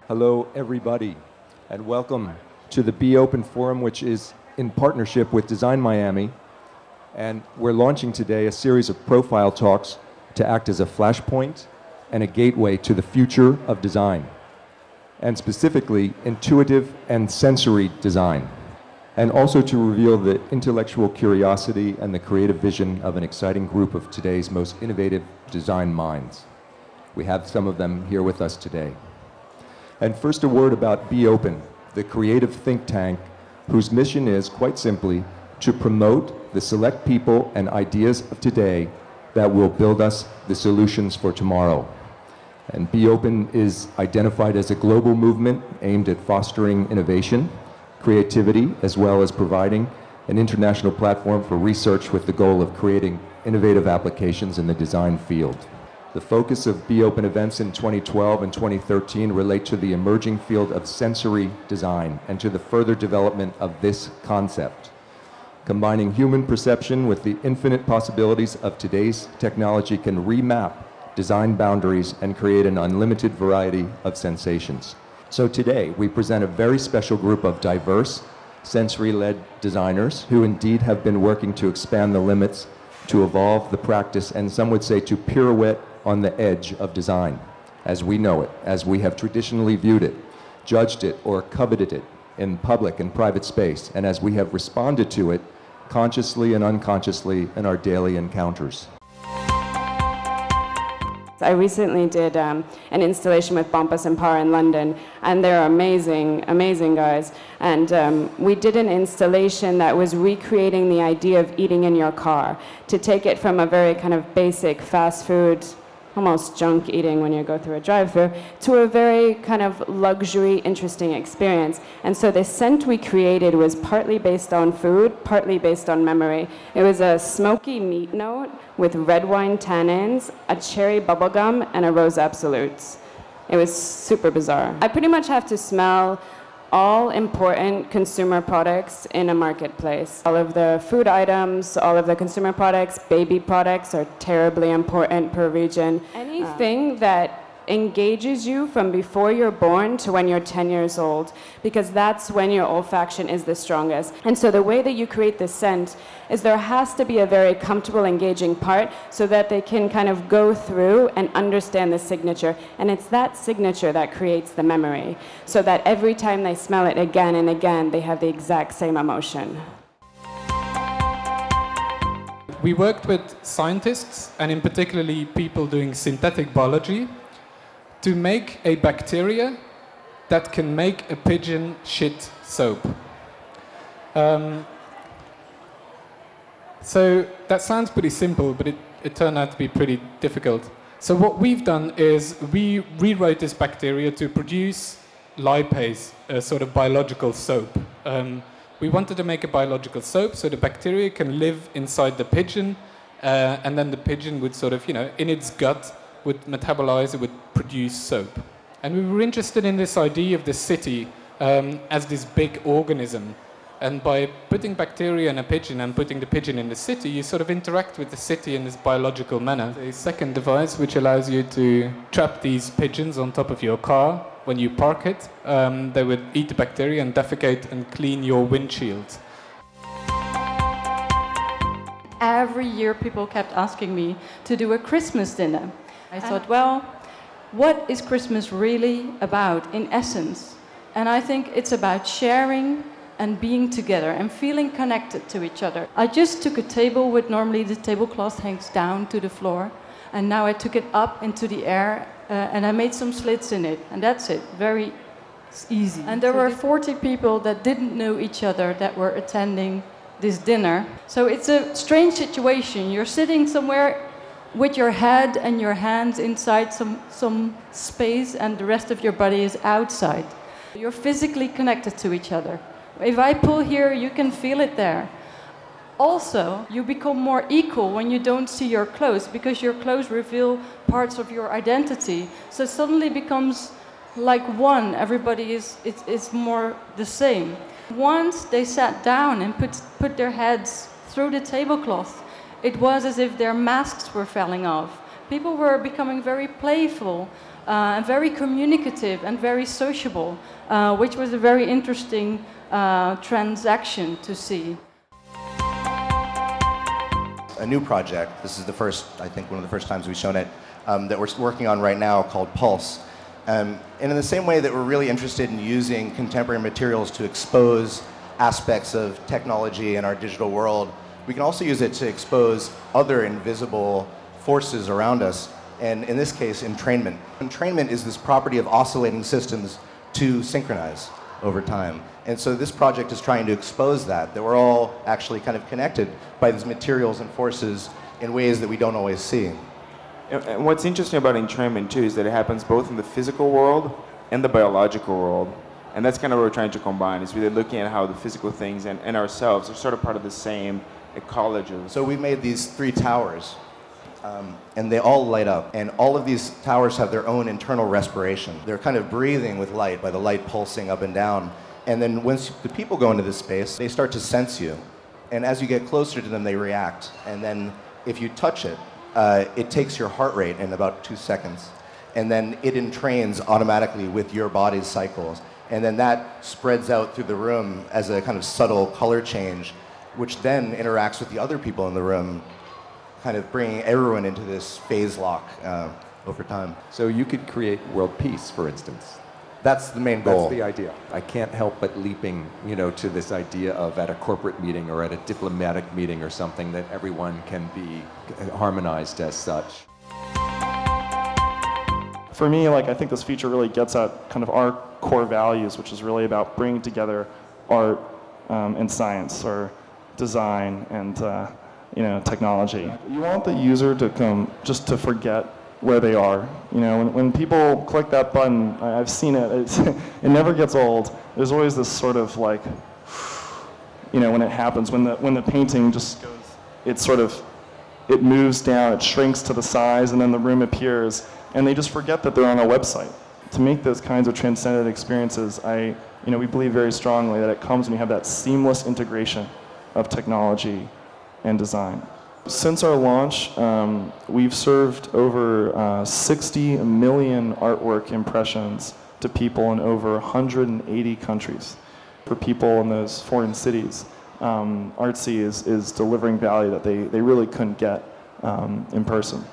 Hello, everybody, and welcome to the Be Open Forum, which is in partnership with Design Miami. And we're launching today a series of profile talks to act as a flashpoint and a gateway to the future of design, and specifically intuitive and sensory design, and also to reveal the intellectual curiosity and the creative vision of an exciting group of today's most innovative design minds. We have some of them here with us today. And first, a word about Be Open, the creative think tank whose mission is, quite simply, to promote the select people and ideas of today that will build us the solutions for tomorrow. And Be Open is identified as a global movement aimed at fostering innovation, creativity, as well as providing an international platform for research with the goal of creating innovative applications in the design field. The focus of Be Open events in 2012 and 2013 relate to the emerging field of sensory design and to the further development of this concept. Combining human perception with the infinite possibilities of today's technology can remap design boundaries and create an unlimited variety of sensations. So today, we present a very special group of diverse, sensory-led designers who indeed have been working to expand the limits, to evolve the practice, and some would say to pirouette on the edge of design, as we know it, as we have traditionally viewed it, judged it, or coveted it in public and private space, and as we have responded to it consciously and unconsciously in our daily encounters. I recently did an installation with Bombas and Power in London, and they're amazing, amazing guys. And we did an installation that was recreating the idea of eating in your car, to take it from a very kind of basic fast food, almost junk eating when you go through a drive-thru, to a very kind of luxury, interesting experience. And so the scent we created was partly based on food, partly based on memory. It was a smoky meat note with red wine tannins, a cherry bubblegum, and a rose absolutes. It was super bizarre. I pretty much have to smell all important consumer products in a marketplace. All of the food items, all of the consumer products, baby products are terribly important per region. Anything that engages you from before you're born to when you're 10 years old, because that's when your olfaction is the strongest. And so the way that you create the scent is there has to be a very comfortable, engaging part so that they can kind of go through and understand the signature. And it's that signature that creates the memory, so that every time they smell it again and again, they have the exact same emotion. We worked with scientists, and in particularly people doing synthetic biology, to make a bacteria that can make a pigeon shit soap. So that sounds pretty simple, but it turned out to be pretty difficult. So what we've done is we rewrote this bacteria to produce lipase, a sort of biological soap. We wanted to make a biological soap so the bacteria can live inside the pigeon, and then the pigeon would sort of, in its gut, would metabolize, it would produce soap. And we were interested in this idea of the city as this big organism. And by putting bacteria in a pigeon and putting the pigeon in the city, you sort of interact with the city in this biological manner. A second device which allows you to trap these pigeons on top of your car when you park it. They would eat the bacteria and defecate and clean your windshield. Every year people kept asking me to do a Christmas dinner. I thought, well, what is Christmas really about in essence? And I think it's about sharing and being together and feeling connected to each other. I just took a table with normally the tablecloth hangs down to the floor, and now I took it up into the air and I made some slits in it, and that's it, very easy. And there were 40 people that didn't know each other that were attending this dinner. So it's a strange situation. You're sitting somewhere with your head and your hands inside some space, and the rest of your body is outside. You're physically connected to each other. If I pull here, you can feel it there. Also, you become more equal when you don't see your clothes, because your clothes reveal parts of your identity. So it suddenly becomes like one. Everybody is more the same. Once they sat down and put their heads through the tablecloth, it was as if their masks were falling off. People were becoming very playful and very communicative and very sociable, which was a very interesting transaction to see. A new project, this is the first, I think one of the first times we've shown it, that we're working on right now called Pulse. And in the same way that we're really interested in using contemporary materials to expose aspects of technology in our digital world, we can also use it to expose other invisible forces around us, and in this case, entrainment. Entrainment is this property of oscillating systems to synchronize over time. And so this project is trying to expose that we're all actually kind of connected by these materials and forces in ways that we don't always see. And what's interesting about entrainment too is that it happens both in the physical world and the biological world. And that's kind of what we're trying to combine, is really looking at how the physical things and ourselves are sort of part of the same ecology. So we made these 3 towers, and they all light up. And all of these towers have their own internal respiration. They're kind of breathing with light, by the light pulsing up and down. And then once the people go into this space, they start to sense you. And as you get closer to them, they react. And then if you touch it, it takes your heart rate in about 2 seconds. And then it entrains automatically with your body's cycles. And then that spreads out through the room as a kind of subtle color change, which then interacts with the other people in the room, kind of bringing everyone into this phase lock over time. So you could create world peace, for instance. That's the main goal. That's the idea. I can't help but leaping, to this idea of at a corporate meeting or at a diplomatic meeting or something that everyone can be harmonized as such. For me, I think this feature really gets at kind of our core values, which is really about bringing together art and science, or design and technology. You want the user to come just to forget where they are. When people click that button, I've seen it. It never gets old. There's always this sort of when it happens, when the painting just goes, it moves down, it shrinks to the size, and then the room appears, and they just forget that they're on a website. To make those kinds of transcendent experiences, we believe very strongly that it comes when you have that seamless integration of technology and design. Since our launch, we've served over 60 million artwork impressions to people in over 180 countries. For people in those foreign cities, Artsy is delivering value that they really couldn't get in person.